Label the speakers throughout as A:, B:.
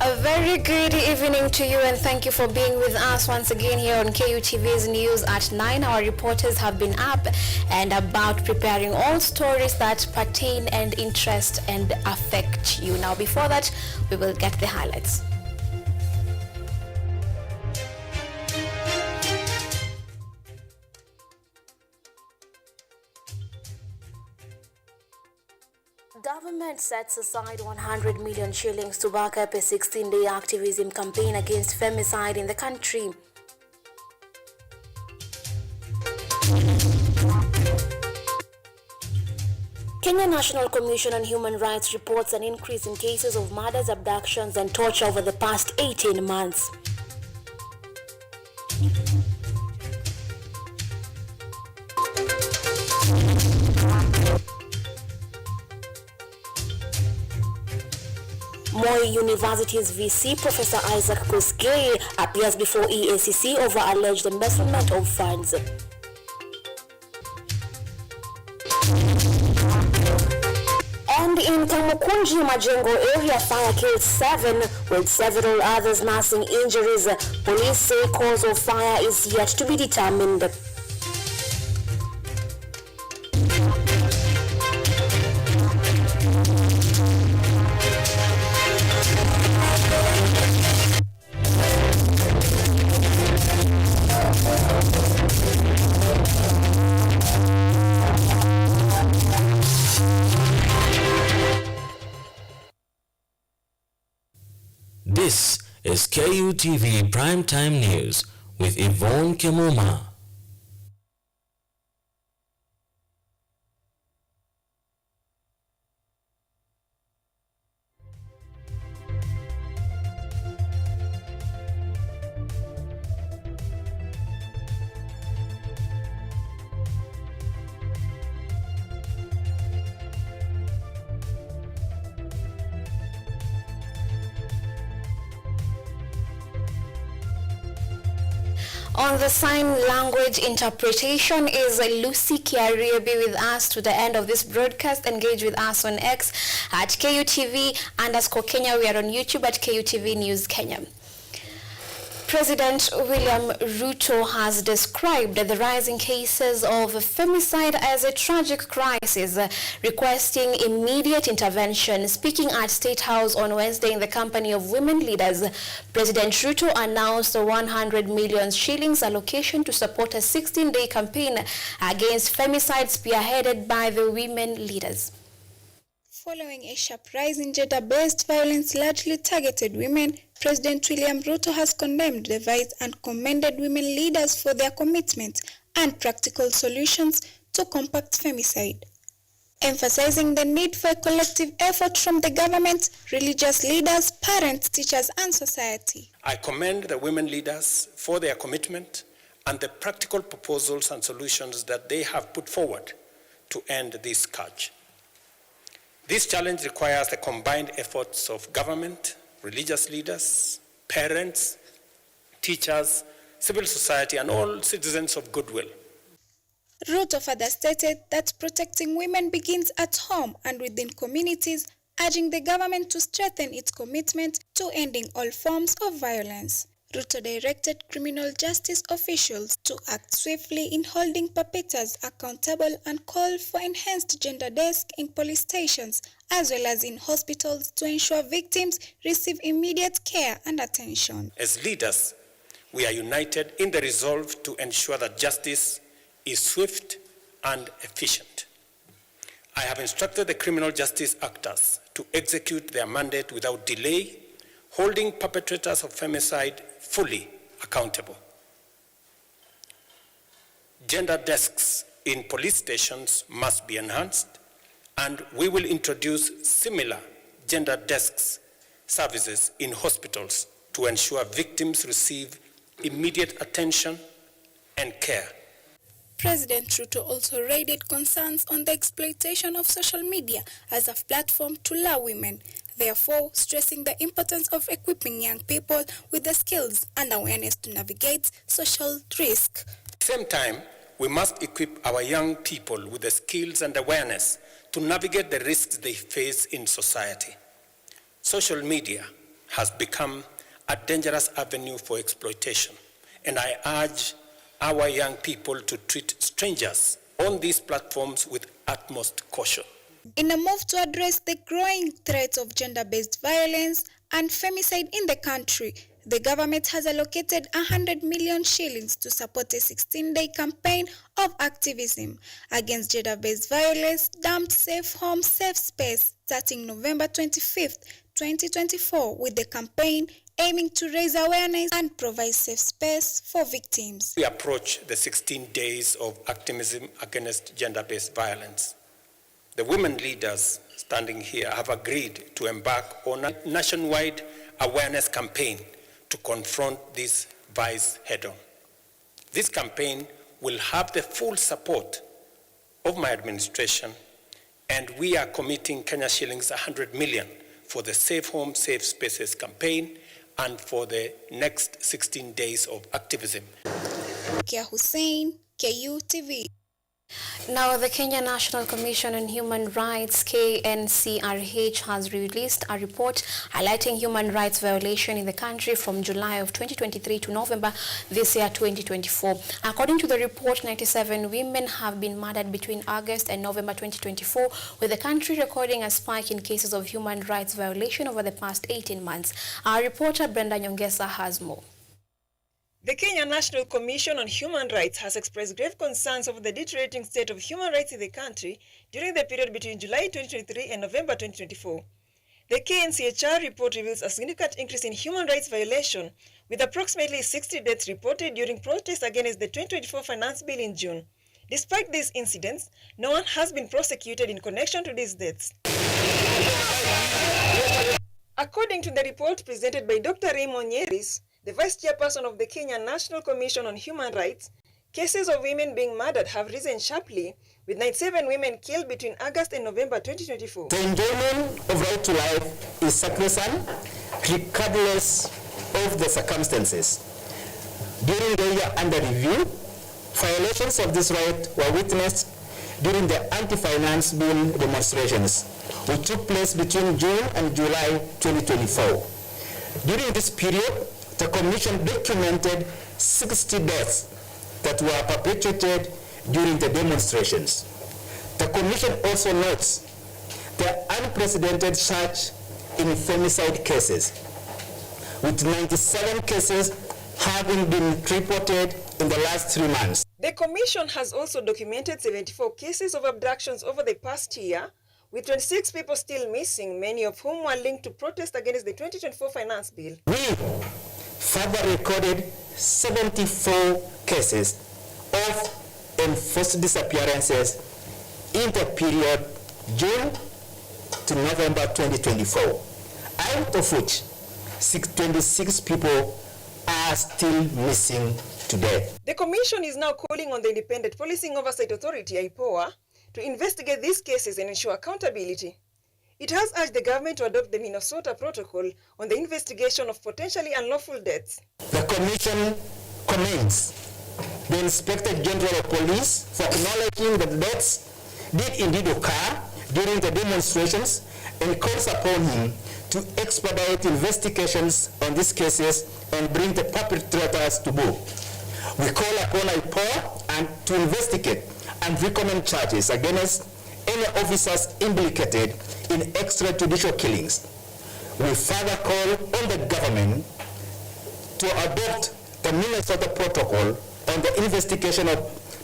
A: A very good evening to you, and thank you for being with us once again here on KUTV's news at 9. Our reporters have been up and about preparing all stories that pertain and interest and affect you. Now, before that, we will get the highlights. Government sets aside 100 million shillings to back up a 16-day activism campaign against femicide in the country. Kenya National Commission on Human Rights reports an increase in cases of murders, abductions, and torture over the past 18 months. Moi University's VC, Professor Isaac Kosgei, appears before EACC over alleged embezzlement of funds. And in Kamukunji Majengo area, fire killed 7 with several others nursing injuries. Police say cause of fire is yet to be determined.
B: This is KUTV Primetime News with Yvonne Kemuma.
A: On the sign language interpretation is Lucy Kiariebi with us to the end of this broadcast. Engage with us on X at KUTV_Kenya. We are on YouTube at KUTV News Kenya. President William Ruto has described the rising cases of femicide as a tragic crisis, requesting immediate intervention. Speaking at State House on Wednesday in the company of women leaders, President Ruto announced a 100 million shillings allocation to support a 16-day campaign against femicide spearheaded by the women leaders.
C: Following a sharp rise in gender-based violence largely targeted women, President William Ruto has condemned the vice and commended women leaders for their commitment and practical solutions to combat femicide. Emphasizing the need for a collective effort from the government, religious leaders, parents, teachers, and society.
D: I commend the women leaders for their commitment and the practical proposals and solutions that they have put forward to end this scourge. This challenge requires the combined efforts of government, religious leaders, parents, teachers, civil society, and all citizens of goodwill.
C: Ruto further stated that protecting women begins at home and within communities, urging the government to strengthen its commitment to ending all forms of violence. Ruto directed criminal justice officials to act swiftly in holding perpetrators accountable and called for enhanced gender desk in police stations as well as in hospitals to ensure victims receive immediate care and attention.
D: As leaders, we are united in the resolve to ensure that justice is swift and efficient. I have instructed the criminal justice actors to execute their mandate without delay, holding perpetrators of femicide fully accountable. Gender desks in police stations must be enhanced, and we will introduce similar gender desks services in hospitals to ensure victims receive immediate attention and care.
C: President Ruto also raised concerns on the exploitation of social media as a platform to lure women, therefore stressing the importance of equipping young people with the skills and awareness to navigate social risk.
D: At the same time, we must equip our young people with the skills and awareness to navigate the risks they face in society. Social media has become a dangerous avenue for exploitation, and I urge our young people to treat strangers on these platforms with utmost caution.
C: In a move to address the growing threats of gender-based violence and femicide in the country, the government has allocated 100 million shillings to support a 16-day campaign of activism against gender-based violence dubbed Safe Home, Safe Space, starting November 25th, 2024, with the campaign aiming to raise awareness and provide safe space for victims.
D: We approach the 16 days of activism against gender-based violence. The women leaders standing here have agreed to embark on a nationwide awareness campaign to confront this vice head-on. This campaign will have the full support of my administration, and we are committing Kenya shillings 100 million for the Safe Home, Safe Spaces campaign and for the next 16 days of activism.
C: Kia Hussein, KUTV.
A: Now, the Kenya National Commission on Human Rights, KNCRH, has released a report highlighting human rights violation in the country from July of 2023 to November this year, 2024. According to the report, 97 women have been murdered between August and November 2024, with the country recording a spike in cases of human rights violation over the past 18 months. Our reporter Brenda Nyongesa has more.
E: The Kenya National Commission on Human Rights has expressed grave concerns over the deteriorating state of human rights in the country during the period between July 2023 and November 2024. The KNCHR report reveals a significant increase in human rights violation, with approximately 60 deaths reported during protests against the 2024 Finance Bill in June. Despite these incidents, no one has been prosecuted in connection to these deaths. According to the report presented by Dr. Raymond Nyeris, the Vice Chairperson of the Kenya National Commission on Human Rights, cases of women being murdered have risen sharply, with 97 women killed between August and November 2024.
F: The enjoyment of right to life is sacrosanct, regardless of the circumstances. During the year under review, violations of this right were witnessed during the anti-finance bill demonstrations, which took place between June and July 2024. During this period, the Commission documented 60 deaths that were perpetrated during the demonstrations. The Commission also notes the unprecedented surge in femicide cases, with 97 cases having been reported in the last 3 months.
E: The Commission has also documented 74 cases of abductions over the past year, with 26 people still missing, many of whom were linked to protests against the 2024 Finance Bill.
F: We further recorded 74 cases of enforced disappearances in the period June to November 2024, out of which 26 people are still missing today.
E: The Commission is now calling on the Independent Policing Oversight Authority, IPOA, to investigate these cases and ensure accountability. It has urged the government to adopt the Minnesota Protocol on the investigation of potentially unlawful deaths.
F: The Commission commends the Inspector General of Police for acknowledging that deaths did indeed occur during the demonstrations and calls upon him to expedite investigations on these cases and bring the perpetrators to book. We call upon IPOA and to investigate and recommend charges against any officers implicated in extrajudicial killings. We further call on the government to adopt the Minnesota Protocol on the investigation of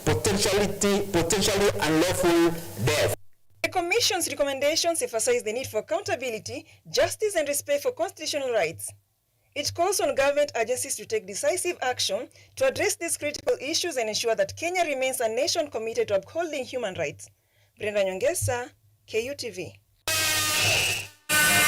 F: potentially unlawful death.
E: The Commission's recommendations emphasize the need for accountability, justice, and respect for constitutional rights. It calls on government agencies to take decisive action to address these critical issues and ensure that Kenya remains a nation committed to upholding human rights. Brenda Nyongesa, KUTV.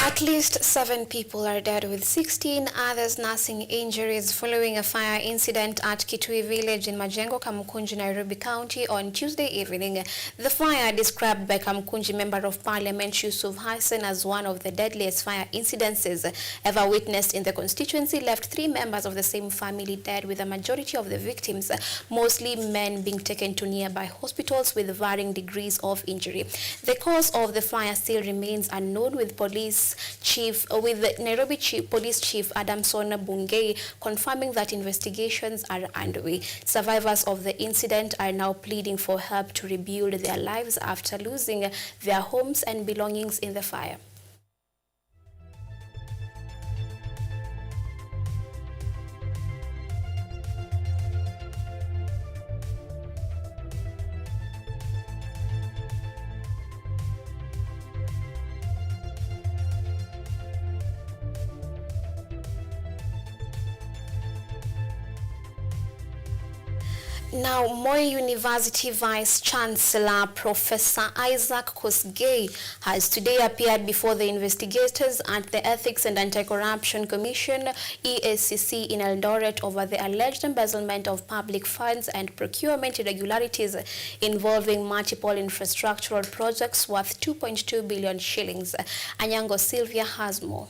A: At least 7 people are dead, with 16 others nursing injuries following a fire incident at Kutv village in Majengo, Kamukunji, Nairobi County on Tuesday evening. The fire, described by Kamukunji Member of Parliament Yusuf Hassan as one of the deadliest fire incidences ever witnessed in the constituency, left 3 members of the same family dead, with a majority of the victims, mostly men, being taken to nearby hospitals with varying degrees of injury. The cause of the fire still remains unknown, with police Nairobi Police Chief Adamson Bungei confirming that investigations are underway. Survivors of the incident are now pleading for help to rebuild their lives after losing their homes and belongings in the fire. Now, Moi University Vice-Chancellor Professor Isaac Kosgei has today appeared before the investigators at the Ethics and Anti-Corruption Commission (EACC) in Eldoret over the alleged embezzlement of public funds and procurement irregularities involving multiple infrastructural projects worth 2.2 billion shillings. Anyango Sylvia has more.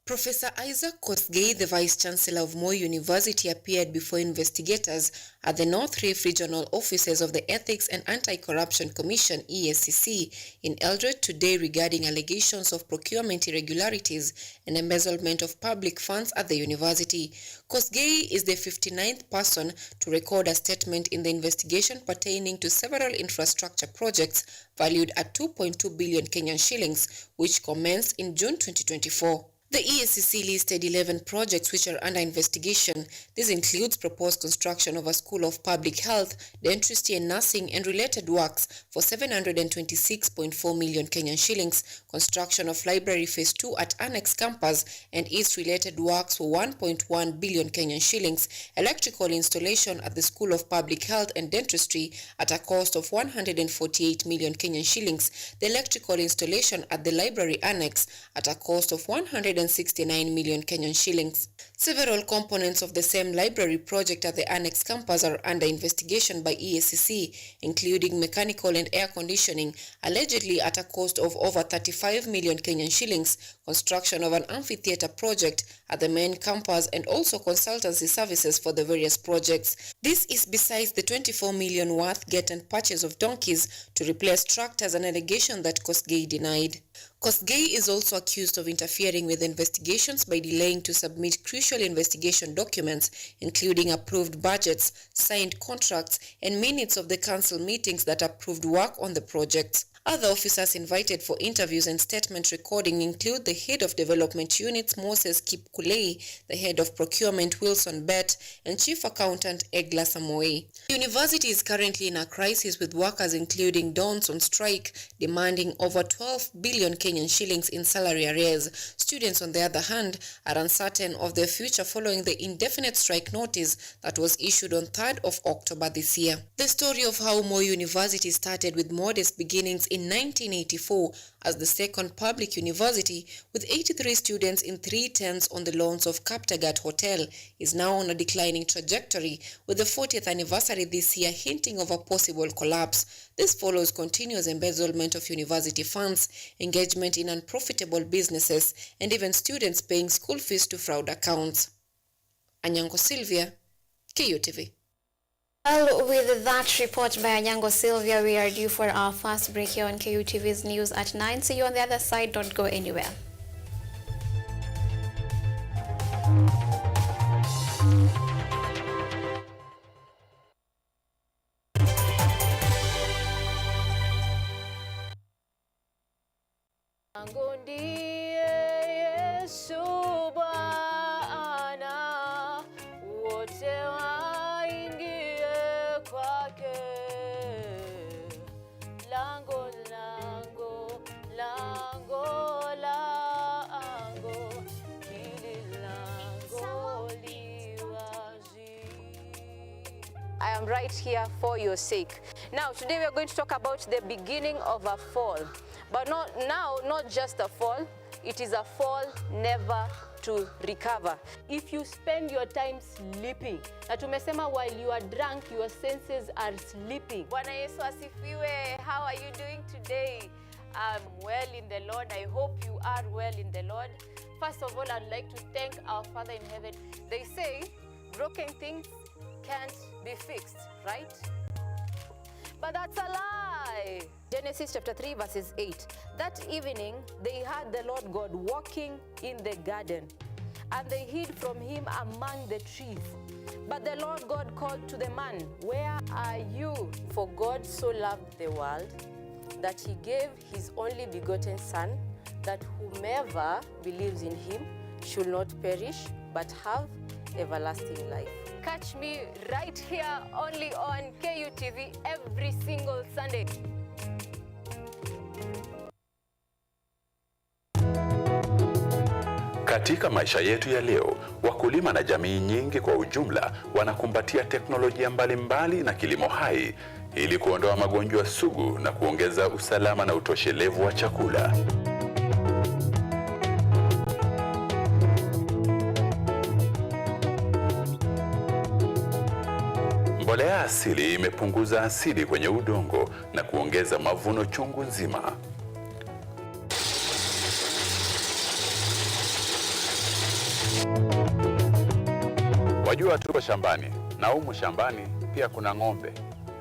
G: Professor Isaac Kosgei, the Vice-Chancellor of Moi University, appeared before investigators at the North Rift Regional Offices of the Ethics and Anti-Corruption Commission (EACC) in Eldoret today regarding allegations of procurement irregularities and embezzlement of public funds at the university. Kosgei is the 59th person to record a statement in the investigation pertaining to several infrastructure projects valued at 2.2 billion Kenyan shillings, which commenced in June 2024. The EACC listed 11 projects which are under investigation. This includes proposed construction of a school of public health, dentistry and nursing and related works for 726.4 million Kenyan shillings, construction of library phase 2 at Annex campus and its related works for 1.1 billion Kenyan shillings, electrical installation at the school of public health and dentistry at a cost of 148 million Kenyan shillings, the electrical installation at the library annex at a cost of 169 million Kenyan shillings. Several components of the same library project at the Annex campus are under investigation by EACC, including mechanical and air conditioning, allegedly at a cost of over 35 million Kenyan shillings, construction of an amphitheater project at the main campus, and also consultancy services for the various projects. This is besides the 24 million worth get and purchase of donkeys to replace tractors, an allegation that Kosgei denied. Kosgei is also accused of interfering with investigations by delaying to submit crucial investigation documents, including approved budgets, signed contracts, and minutes of the council meetings that approved work on the projects. Other officers invited for interviews and statement recording include the head of development units Moses Kipkulei, the head of procurement Wilson Bett, and chief accountant Egla Samoei. The university is currently in a crisis with workers including Dons on strike, demanding over 12 billion Kenyan shillings in salary arrears. Students, on the other hand, are uncertain of their future following the indefinite strike notice that was issued on 3rd of October this year. The story of how Moi University started with modest beginnings in 1984 as the second public university with 83 students in 310s on the lawns of Kaptagat Hotel is now on a declining trajectory, with the 40th anniversary this year hinting of a possible collapse. This follows continuous embezzlement of university funds, engagement in unprofitable businesses, and even students paying school fees to fraud accounts. Anyango Sylvia, KUTV.
A: Well, with that report by Anyango Sylvia, we are due for our first break here on KUTV's news at 9. See you on the other side. Don't go anywhere.
H: I am right here for your sake. Now, today we are going to talk about the beginning of a fall. But not just a fall, it is a fall never to recover. If you spend your time sleeping, na tumesema while you are drunk, your senses are sleeping. Bwana Yesu asifiwe. How are you doing today? I'm well in the Lord. I hope you are well in the Lord. First of all, I'd like to thank our Father in heaven. They say broken things can't be fixed, right? But that's a lie. Aye. Genesis chapter 3 verses 8. That evening they heard the Lord God walking in the garden, and they hid from him among the trees. But the Lord God called to the man, "Where are you? For God so loved the world that he gave his only begotten Son, that whomever believes in him should not perish, but have everlasting life." Catch me right here only on KUTV every single Sunday.
I: Katika maisha yetu ya leo, wakulima na jamii nyingi kwa ujumla wanakumbatia teknolojia mbalimbali na kilimo hai ili kuondoa magonjwa sugu na kuongeza usalama na utoshelevu wa chakula. Mbolea asili imepunguza asidi kwenye udongo na kuongeza mavuno chungu nzima. Wajua tuko shambani, na humu shambani pia kuna ng'ombe,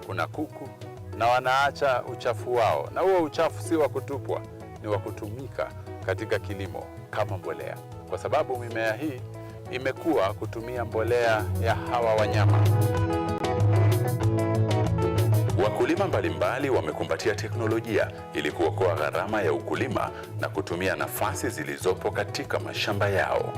I: kuna kuku, na wanaacha uchafu wao. Na huo uchafu si wa kutupwa, ni wa kutumika katika kilimo kama mbolea. Kwa sababu mimea hii imekuwa kutumia mbolea ya hawa wanyama. Wakulima mbalimbali wamekumbatia teknolojia ili kuokoa gharama ya ukulima na kutumia nafasi zilizopo katika mashamba yao.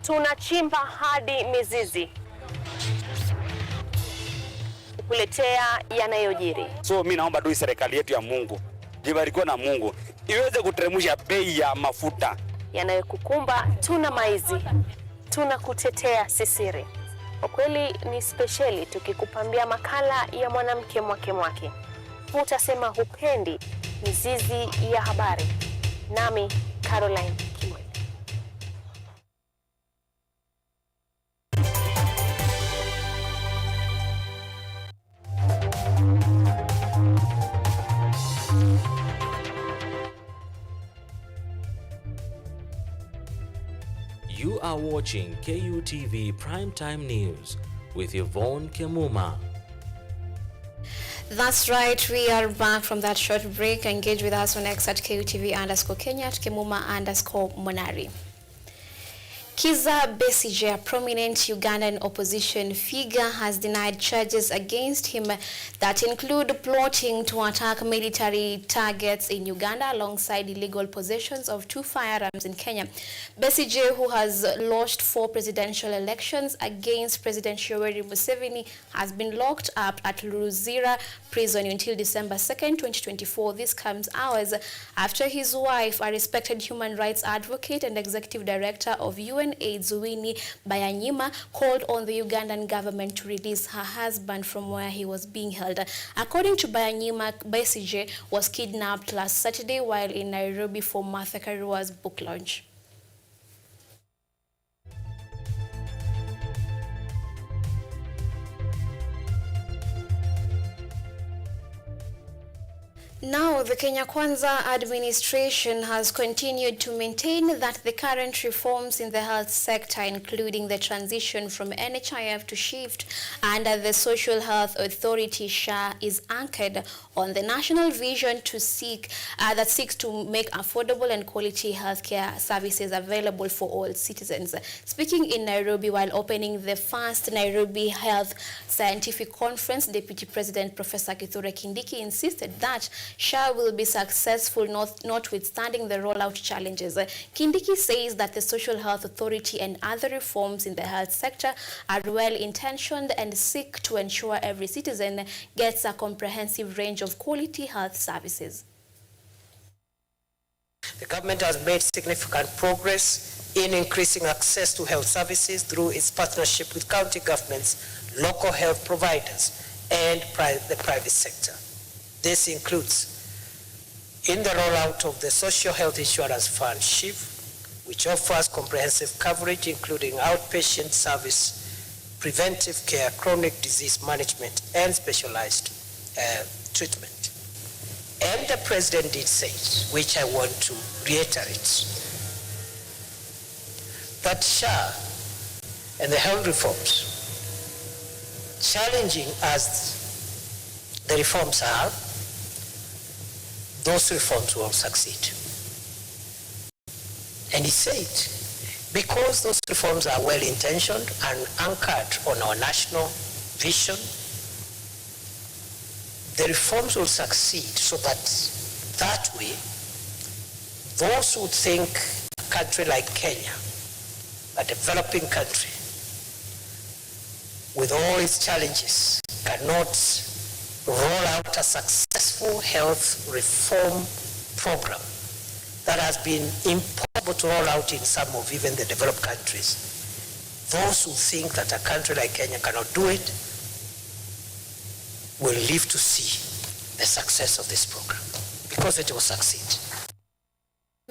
H: Tunachimba hadi mizizi kukuletea yanayojiri.
J: So mimi naomba tu serikali yetu ya Mungu, jibarikiwe na Mungu, iweze kuteremsha bei ya mafuta.
H: Yanayokukumba tuna maizi, tunakutetea sisiri. Kwa kweli ni speciali tukikupambia makala ya mwanamke mwake. Utasema hupendi mizizi ya habari. Nami Caroline.
B: You are watching KUTV Primetime News with Yvonne Kemuma.
A: That's right, we are back from that short break. Engage with us on X at KUTV_Kenya at Kemuma_Monari. Kizza Besigye, a prominent Ugandan opposition figure, has denied charges against him that include plotting to attack military targets in Uganda alongside illegal possessions of 2 firearms in Kenya. Besigye, who has lost 4 presidential elections against President Yoweri Museveni, has been locked up at Luzira prison until December 2nd, 2024. This comes hours after his wife, a respected human rights advocate and executive director of UNAIDS, Winnie Byanyima, called on the Ugandan government to release her husband from where he was being held. According to Byanyima, Besigye was kidnapped last Saturday while in Nairobi for Martha Karua's book launch. Now, the Kenya Kwanza administration has continued to maintain that the current reforms in the health sector, including the transition from NHIF to SHIFT under the Social Health Authority (SHA), is anchored on the national vision to that seeks to make affordable and quality healthcare services available for all citizens. Speaking in Nairobi while opening the first Nairobi Health Scientific Conference, Deputy President Professor Kithure Kindiki insisted that SHA will be successful notwithstanding the rollout challenges. Kindiki says that the Social Health Authority and other reforms in the health sector are well-intentioned and seek to ensure every citizen gets a comprehensive range of quality health services.
K: The government has made significant progress in increasing access to health services through its partnership with county governments, local health providers, and the private sector. This includes in the rollout of the Social Health Insurance Fund, SHIF, which offers comprehensive coverage including outpatient service, preventive care, chronic disease management, and specialized treatment. And the President did say, which I want to reiterate, that SHA and the health reforms. Challenging as the reforms are, those reforms will succeed. And he said, because those reforms are well-intentioned and anchored on our national vision, the reforms will succeed so that way, those who think a country like Kenya, a developing country, with all its challenges, cannot roll out a successful health reform program that has been impossible to roll out in some of even the developed countries. Those who think that a country like Kenya cannot do it will live to see the success of this program, because it will succeed.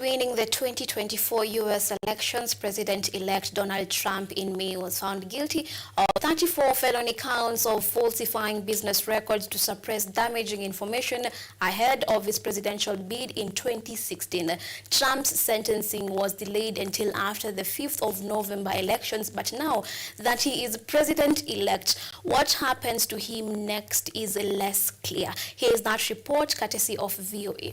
A: Winning the 2024 U.S. elections, President-elect Donald Trump in May was found guilty of 34 felony counts of falsifying business records to suppress damaging information ahead of his presidential bid in 2016. Trump's sentencing was delayed until after the 5th of November elections, but now that he is president-elect, what happens to him next is less clear. Here's that report courtesy of VOA.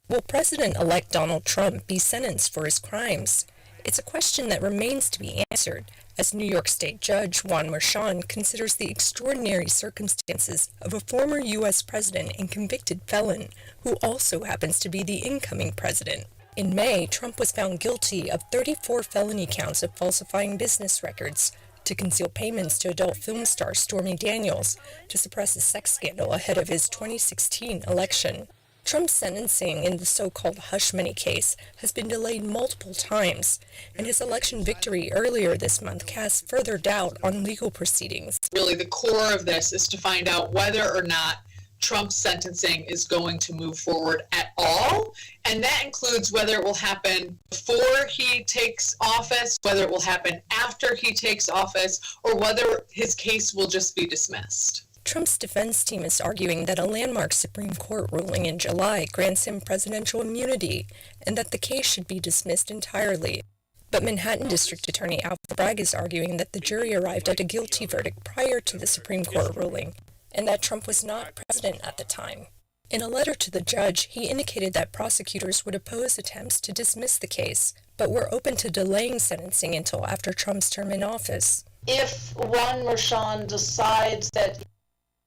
L: Will President-elect Donald Trump be sentenced for his crimes? It's a question that remains to be answered, as New York State Judge Juan Merchan considers the extraordinary circumstances of a former U.S. president and convicted felon, who also happens to be the incoming president. In May, Trump was found guilty of 34 felony counts of falsifying business records, to conceal payments to adult film star Stormy Daniels, to suppress a sex scandal ahead of his 2016 election. Trump's sentencing in the so-called hush money case has been delayed multiple times, and his election victory earlier this month casts further doubt on legal proceedings.
M: Really, the core of this is to find out whether or not Trump's sentencing is going to move forward at all, and that includes whether it will happen before he takes office, whether it will happen after he takes office, or whether his case will just be dismissed.
L: Trump's defense team is arguing that a landmark Supreme Court ruling in July grants him presidential immunity and that the case should be dismissed entirely. But Manhattan District Attorney Alvin Bragg is arguing that the jury arrived at a guilty verdict prior to the Supreme Court ruling and that Trump was not president at the time. In a letter to the judge, he indicated that prosecutors would oppose attempts to dismiss the case, but were open to delaying sentencing until after Trump's term in office.
N: If Juan Merchan decides that...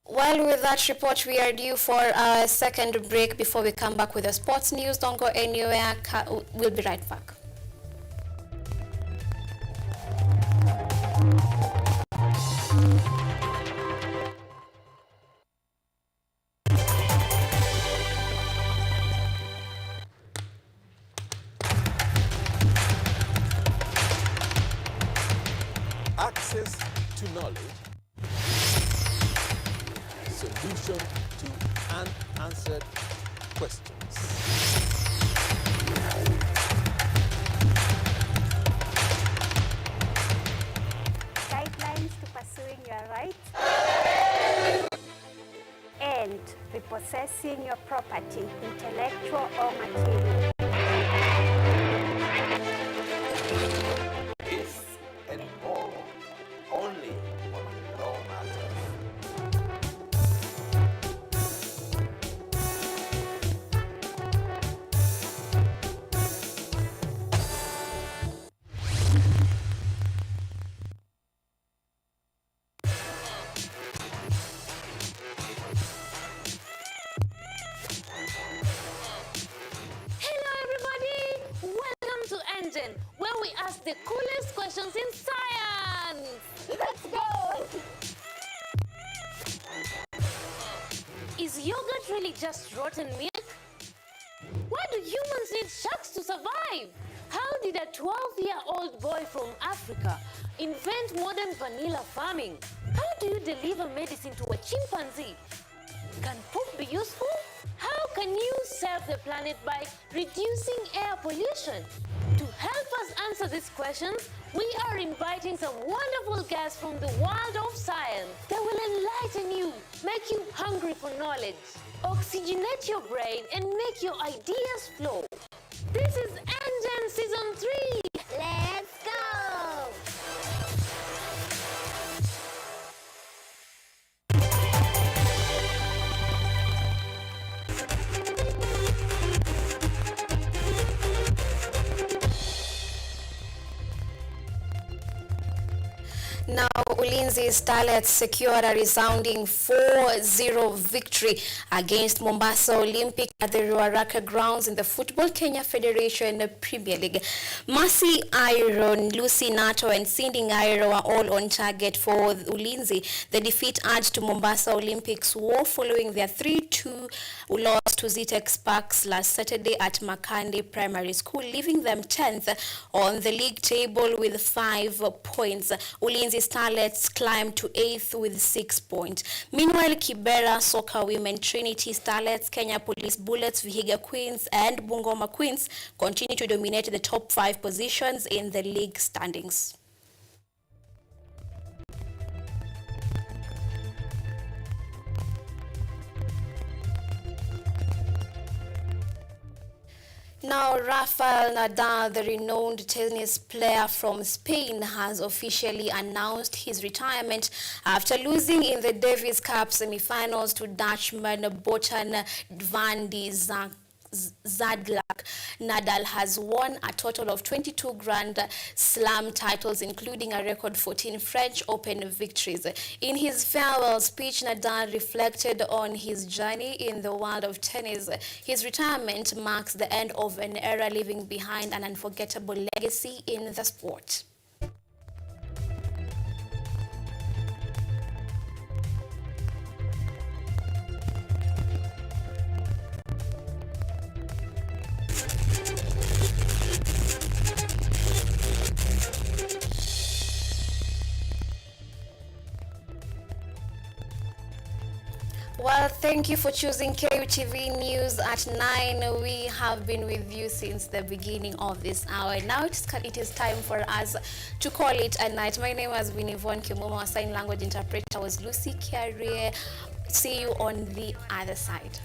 A: Well, with that report, we are due for a second break before we come back with the sports news. Don't go anywhere. We'll be right back.
O: Access to knowledge. Solution to unanswered questions.
P: Guidelines to pursuing your rights and repossessing your property, intellectual or material.
O: This and more only on Law Matters.
H: Where we ask the coolest questions in science. Let's go! Is yogurt really just rotten milk? Why do humans need sharks to survive? How did a 12-year-old boy from Africa invent modern vanilla farming? How do you deliver medicine to a chimpanzee? Can poop be useful? How can you save the planet by reducing air pollution? To help us answer these questions, we are inviting some wonderful guests from the world of science. They will enlighten you, make you hungry for knowledge, oxygenate your brain, and make your ideas flow. This is Engine Season 3. Let's go!
A: Now, Ulinzi Starlets secured a resounding 4-0 victory against Mombasa Olympic at the Ruaraka grounds in the Football Kenya Federation Premier League. Mercy Iron, Lucy Nato and Cindy Ngairo are all on target for Ulinzi. The defeat adds to Mombasa Olympics' war following their 3-2 loss to Zitex Parks last Saturday at Makande Primary School, leaving them 10th on the league table with 5 points. Ulinzi Starlets climbed to 8th with 6 points. Meanwhile, Kibera Soccer Women, Trinity Starlets, Kenya Police Bullets, Vihiga Queens and Bungoma Queens continue to dominate the top 5 positions in the league standings. Now, Rafael Nadal, the renowned tennis player from Spain, has officially announced his retirement after losing in the Davis Cup semi-finals to Dutchman Botan van de Zadlak. Nadal has won a total of 22 Grand Slam titles, including a record 14 French Open victories. In his farewell speech, Nadal reflected on his journey in the world of tennis. His retirement marks the end of an era, leaving behind an unforgettable legacy in the sport. Well, thank you for choosing KUTV News at 9. We have been with you since the beginning of this hour. Now it is time for us to call it a night. My name has been Yvonne. Kemuma, our sign language interpreter was Lucy Kiarie. See you on the other side.